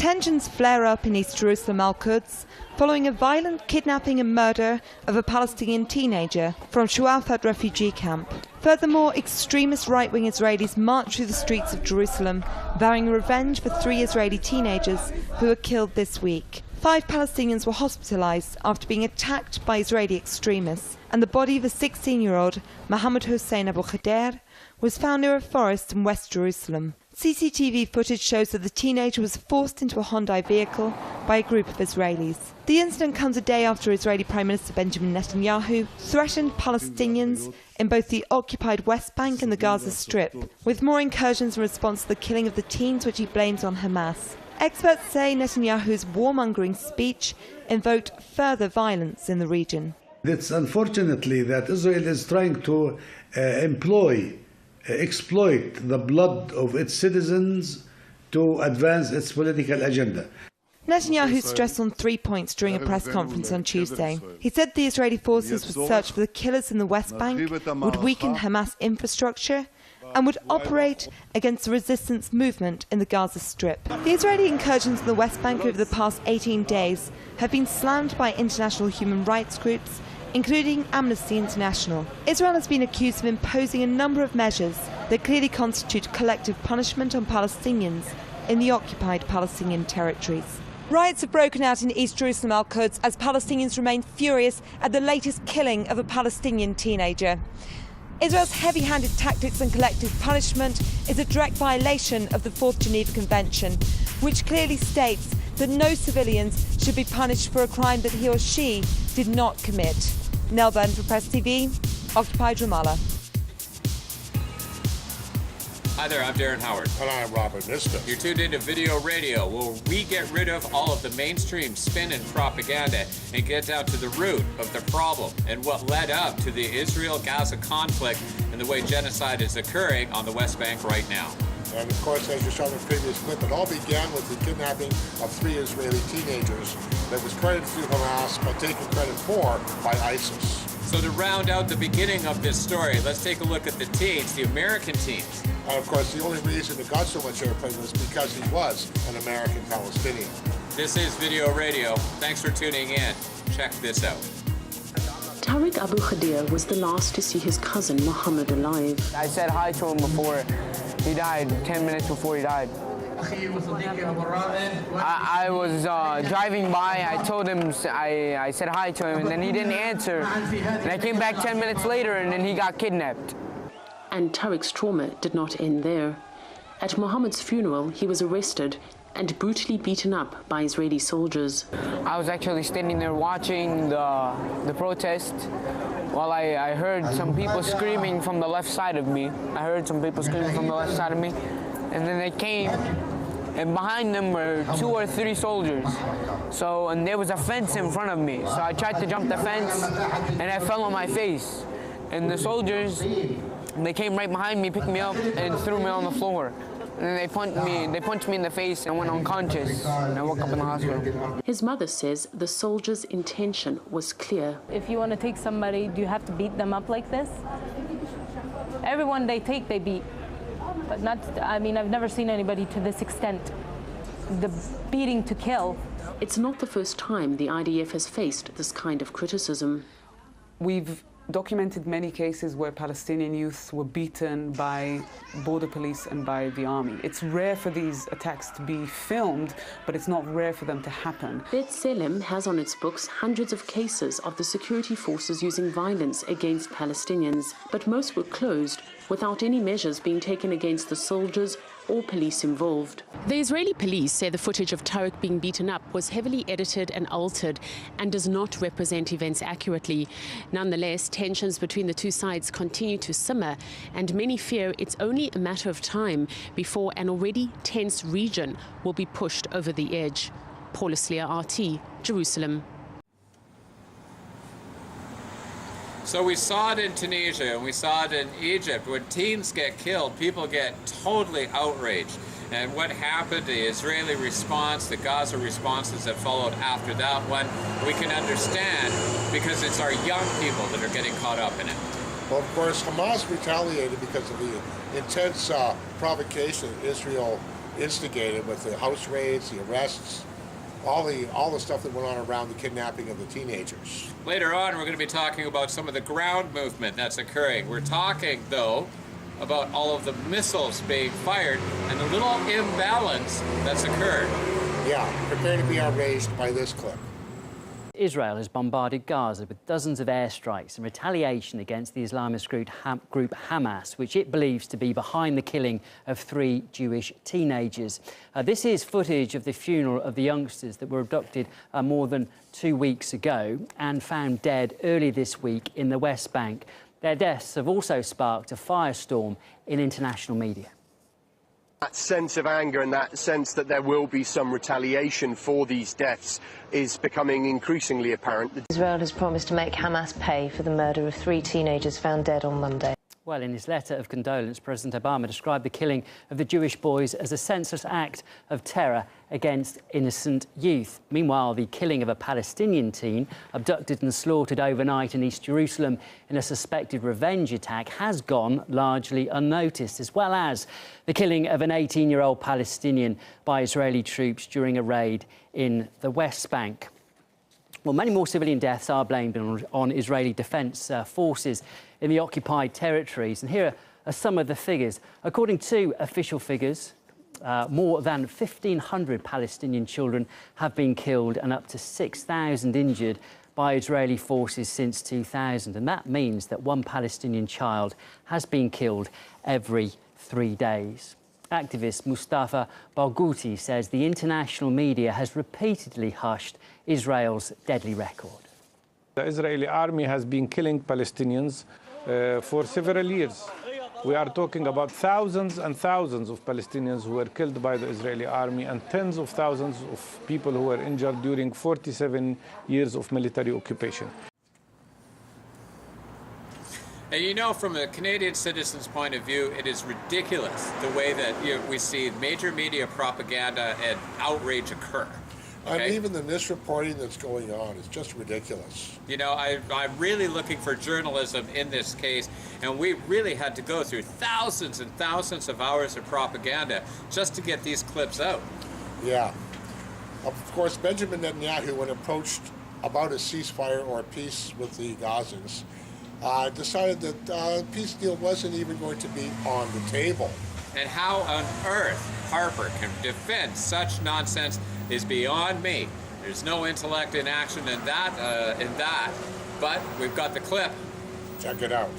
Tensions flare up in East Jerusalem Al-Quds following a violent kidnapping and murder of a Palestinian teenager from Shuafat refugee camp. Furthermore, extremist right-wing Israelis marched through the streets of Jerusalem, vowing revenge for 3 Israeli teenagers who were killed this week. 5 Palestinians were hospitalized after being attacked by Israeli extremists, and the body of a 16-year-old, Mohammed Hussein Abu Khader, was found near a forest in West Jerusalem. CCTV footage shows that the teenager was forced into a Hyundai vehicle by a group of Israelis. The incident comes a day after Israeli Prime Minister Benjamin Netanyahu threatened Palestinians in both the occupied West Bank and the Gaza Strip, with more incursions in response to the killing of the teens, which he blames on Hamas. Experts say Netanyahu's warmongering speech invoked further violence in the region. It's unfortunately that Israel is trying to exploit the blood of its citizens to advance its political agenda. Netanyahu stressed on 3 points during a press conference on Tuesday. He said the Israeli forces would search for the killers in the West Bank, would weaken Hamas infrastructure, and would operate against the resistance movement in the Gaza Strip. The Israeli incursions in the West Bank over the past 18 days have been slammed by international human rights groups, including Amnesty International. Israel has been accused of imposing a number of measures that clearly constitute collective punishment on Palestinians in the occupied Palestinian territories. Riots have broken out in East Jerusalem Al-Quds as Palestinians remain furious at the latest killing of a Palestinian teenager. Israel's heavy-handed tactics and collective punishment is a direct violation of the 4th Geneva Convention, which clearly states that no civilians should be punished for a crime that he or she did not commit. Nell Byrne for Press TV, occupied Ramallah. Hi there, I'm Darren Howard. And I'm Robert Niska. You're tuned into Video Radio, where we get rid of all of the mainstream spin and propaganda and get down to the root of the problem and what led up to the Israel-Gaza conflict and the way genocide is occurring on the West Bank right now. And of course, as you saw in the previous clip, it all began with the kidnapping of 3 Israeli teenagers that was credited to Hamas but taken credit for by ISIS. So to round out the beginning of this story, let's take a look at the teens, the American teens. And of course, the only reason it got so much airplay was because he was an American Palestinian. This is Video Radio. Thanks for tuning in. Check this out. Tariq Abu Khadir was the last to see his cousin Mohammed alive. I said hi to him before he died, 10 minutes before he died. I was driving by, I told him, I said hi to him, and then he didn't answer. And I came back 10 minutes later, and then he got kidnapped. And Tariq's trauma did not end there. At Mohammed's funeral, he was arrested and brutally beaten up by Israeli soldiers. I was actually standing there watching the protest while I heard some people screaming from the left side of me. And then they came, and behind them were 2 or 3 soldiers. And there was a fence in front of me. So I tried to jump the fence, and I fell on my face. And the soldiers, they came right behind me, picked me up, and threw me on the floor. And then they punched me in the face, and I went unconscious, and I woke up in the hospital. His mother says the soldiers' intention was clear. If you want to take somebody, do you have to beat them up like this? Everyone they take, they beat. But not, I've never seen anybody to this extent. The beating to kill. It's not the first time the IDF has faced this kind of criticism. We've documented many cases where Palestinian youths were beaten by border police and by the army. It's rare for these attacks to be filmed, but it's not rare for them to happen. Bet Selem has on its books hundreds of cases of the security forces using violence against Palestinians, but most were closed without any measures being taken against the soldiers or police involved. The Israeli police say the footage of Tariq being beaten up was heavily edited and altered and does not represent events accurately. Nonetheless, tensions between the two sides continue to simmer, and many fear it's only a matter of time before an already tense region will be pushed over the edge. Paula Sleer, RT, Jerusalem. So we saw it in Tunisia and we saw it in Egypt. When teens get killed, people get totally outraged. And what happened, the Israeli response, the Gaza responses that followed after that one, we can understand because it's our young people that are getting caught up in it. Well, of course, Hamas retaliated because of the intense provocation Israel instigated with the house raids, the arrests, all the stuff that went on around the kidnapping of the teenagers. Later on, we're going to be talking about some of the ground movement that's occurring. We're talking, though, about all of the missiles being fired and the little imbalance that's occurred. Yeah, prepare to be outraged by this clip. Israel has bombarded Gaza with dozens of airstrikes in retaliation against the Islamist group Hamas, which it believes to be behind the killing of 3 Jewish teenagers. This is footage of the funeral of the youngsters that were abducted more than 2 weeks ago and found dead early this week in the West Bank. Their deaths have also sparked a firestorm in international media. That sense of anger and that sense that there will be some retaliation for these deaths is becoming increasingly apparent. Israel has promised to make Hamas pay for the murder of 3 teenagers found dead on Monday. Well, in his letter of condolence, President Obama described the killing of the Jewish boys as a senseless act of terror against innocent youth. Meanwhile, the killing of a Palestinian teen abducted and slaughtered overnight in East Jerusalem in a suspected revenge attack has gone largely unnoticed, as well as the killing of an 18-year-old Palestinian by Israeli troops during a raid in the West Bank. Well, many more civilian deaths are blamed on Israeli defence forces in the occupied territories. And here are some of the figures. According to official figures, more than 1,500 Palestinian children have been killed and up to 6,000 injured by Israeli forces since 2000. And that means that 1 Palestinian child has been killed every 3 days. Activist Mustafa Barghouti says the international media has repeatedly hushed Israel's deadly record. The Israeli army has been killing Palestinians for several years. We are talking about thousands and thousands of Palestinians who were killed by the Israeli army and tens of thousands of people who were injured during 47 years of military occupation. And you know, from a Canadian citizen's point of view, it is ridiculous the way that we see major media propaganda and outrage occur. Okay? And even the misreporting that's going on is just ridiculous. You know, I'm really looking for journalism in this case, and we really had to go through thousands and thousands of hours of propaganda just to get these clips out. Yeah. Of course, Benjamin Netanyahu, when approached about a ceasefire or a peace with the Gazans, decided that a peace deal wasn't even going to be on the table. And how on earth Harper can defend such nonsense is beyond me. There's no intellect in action in that, but we've got the clip. Check it out.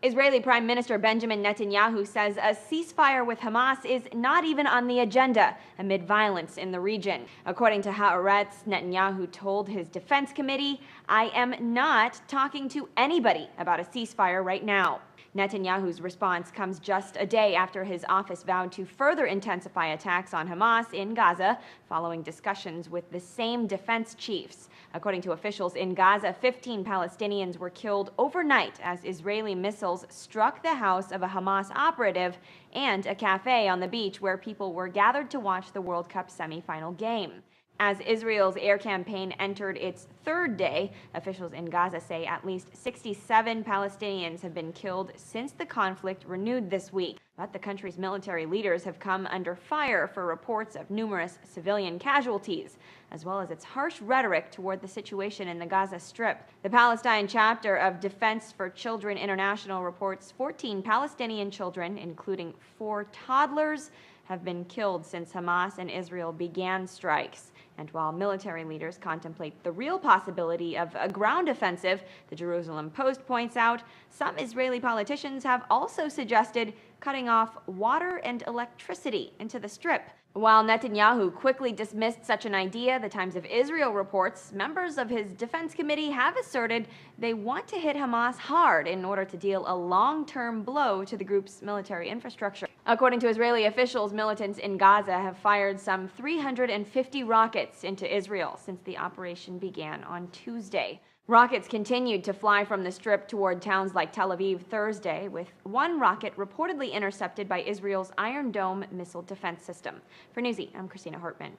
Israeli Prime Minister Benjamin Netanyahu says a ceasefire with Hamas is not even on the agenda amid violence in the region. According to Haaretz, Netanyahu told his defense committee, "I am not talking to anybody about a ceasefire right now." Netanyahu's response comes just a day after his office vowed to further intensify attacks on Hamas in Gaza, following discussions with the same defense chiefs. According to officials in Gaza, 15 Palestinians were killed overnight as Israeli missiles struck the house of a Hamas operative and a cafe on the beach where people were gathered to watch the World Cup semi-final game. As Israel's air campaign entered its 3rd day, officials in Gaza say at least 67 Palestinians have been killed since the conflict renewed this week. But the country's military leaders have come under fire for reports of numerous civilian casualties, as well as its harsh rhetoric toward the situation in the Gaza Strip. The Palestine chapter of Defense for Children International reports 14 Palestinian children, including 4 toddlers, have been killed since Hamas and Israel began strikes. And while military leaders contemplate the real possibility of a ground offensive, the Jerusalem Post points out some Israeli politicians have also suggested cutting off water and electricity into the Strip. While Netanyahu quickly dismissed such an idea, the Times of Israel reports members of his defense committee have asserted they want to hit Hamas hard in order to deal a long-term blow to the group's military infrastructure. According to Israeli officials, militants in Gaza have fired some 350 rockets into Israel since the operation began on Tuesday. Rockets continued to fly from the Strip toward towns like Tel Aviv Thursday, with one rocket reportedly intercepted by Israel's Iron Dome missile defense system. For Newsy, I'm Christina Hartman.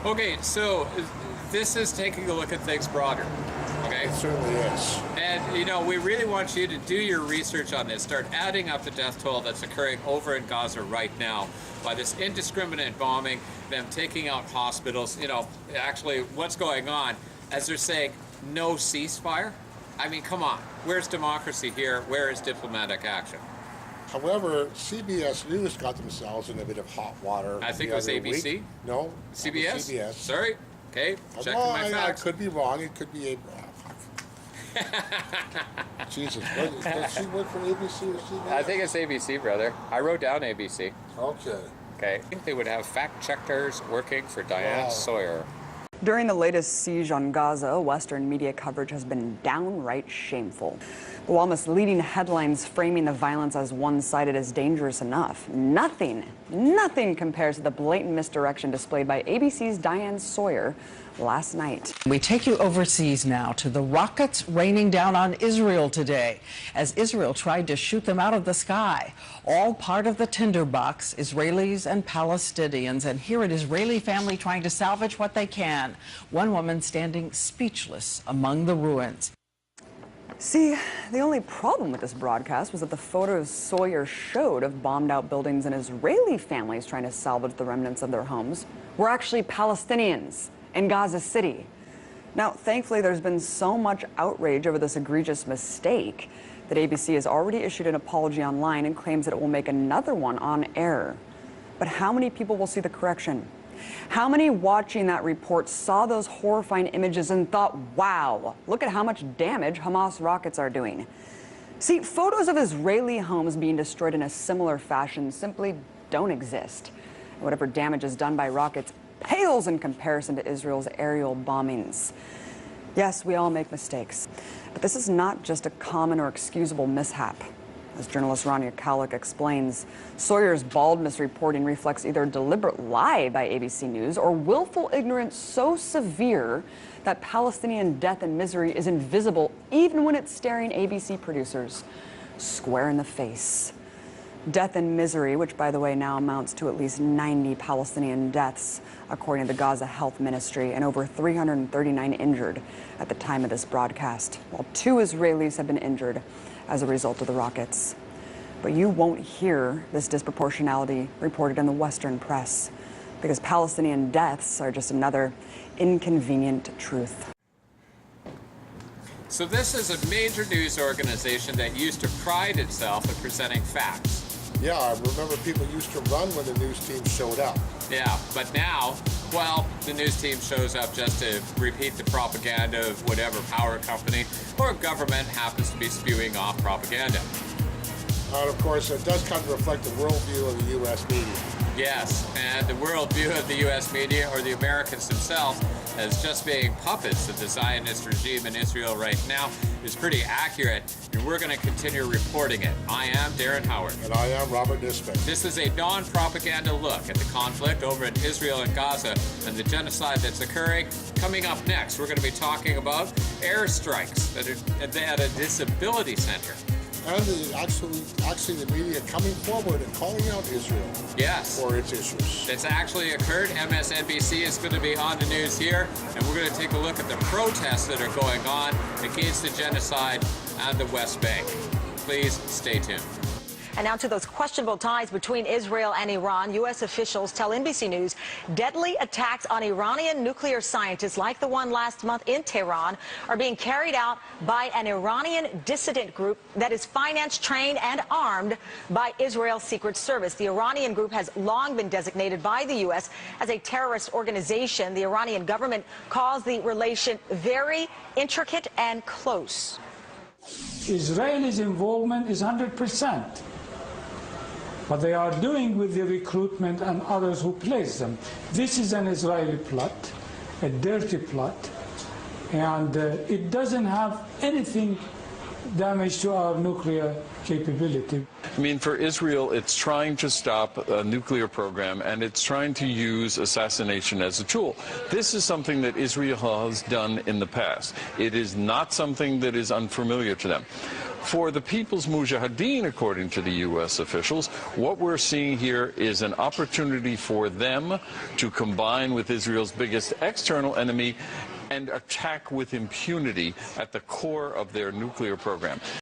Okay, so this is taking a look at things broader. Okay? It certainly is. And And, you know, we really want you to do your research on this. Start adding up the death toll that's occurring over in Gaza right now by this indiscriminate bombing, them taking out hospitals. You know, actually, what's going on, as they're saying, no ceasefire? I mean, come on. Where's democracy here? Where is diplomatic action? However, CBS News got themselves in a bit of hot water. I think it was ABC. Week. No, CBS? CBS. Sorry. Okay, checking my facts. I could be wrong. It could be a... Jesus, does she work for ABC or CBS? I think it's ABC, brother. I wrote down ABC. Okay. Okay. I think they would have fact-checkers working for Diane Sawyer. During the latest siege on Gaza, Western media coverage has been downright shameful. While misleading headlines framing the violence as one-sided is dangerous enough, nothing compares to the blatant misdirection displayed by ABC's Diane Sawyer last night. We take you overseas now to the rockets raining down on Israel today as Israel tried to shoot them out of the sky. All part of the tinderbox, Israelis and Palestinians, and here an Israeli family trying to salvage what they can. One woman standing speechless among the ruins. See, the only problem with this broadcast was that the photos Sawyer showed of bombed out buildings and Israeli families trying to salvage the remnants of their homes were actually Palestinians in Gaza City. Now, thankfully, there's been so much outrage over this egregious mistake that ABC has already issued an apology online and claims that it will make another one on air. But how many people will see the correction? How many watching that report saw those horrifying images and thought, wow, look at how much damage Hamas rockets are doing? See, photos of Israeli homes being destroyed in a similar fashion simply don't exist. And whatever damage is done by rockets pales in comparison to Israel's aerial bombings. Yes, we all make mistakes, but this is not just a common or excusable mishap. As journalist Rania Kalik explains, Sawyer's bald misreporting reflects either a deliberate lie by ABC News or willful ignorance so severe that Palestinian death and misery is invisible even when it's staring ABC producers square in the face. Death and misery, which by the way now amounts to at least 90 Palestinian deaths, according to the Gaza Health Ministry, and over 339 injured at the time of this broadcast, while 2 Israelis have been injured as a result of the rockets. But you won't hear this disproportionality reported in the Western press because Palestinian deaths are just another inconvenient truth. So this is a major news organization that used to pride itself in presenting facts. Yeah, I remember people used to run when the news team showed up. Yeah, but now, well, the news team shows up just to repeat the propaganda of whatever power company or government happens to be spewing off propaganda. And of course, it does kind of reflect the worldview of the U.S. media. Yes, and the worldview of the U.S. media, or the Americans themselves, as just being puppets of the Zionist regime in Israel right now, is pretty accurate, and we're going to continue reporting it. I am Darren Howard. And I am Robert Nisbet. This is a non-propaganda look at the conflict over in Israel and Gaza and the genocide that's occurring. Coming up next, we're going to be talking about airstrikes at a disability center. And actually the media coming forward and calling out Israel for its issues. It's actually occurred. MSNBC is going to be on the news here, and we're going to take a look at the protests that are going on against the genocide on the West Bank. Please stay tuned. And now to those questionable ties between Israel and Iran. U.S. officials tell NBC News deadly attacks on Iranian nuclear scientists like the one last month in Tehran are being carried out by an Iranian dissident group that is financed, trained, and armed by Israel's Secret Service. The Iranian group has long been designated by the U.S. as a terrorist organization. The Iranian government calls the relation very intricate and close. Israel's involvement is 100%. What they are doing with the recruitment and others who place them. This is an Israeli plot, a dirty plot, and it doesn't have anything damage to our nuclear capability. I mean, for Israel, it's trying to stop a nuclear program, and it's trying to use assassination as a tool. This is something that Israel has done in the past. It is not something that is unfamiliar to them. For the People's Mujahideen, according to the U.S. officials, what we're seeing here is an opportunity for them to combine with Israel's biggest external enemy and attack with impunity at the core of their nuclear program.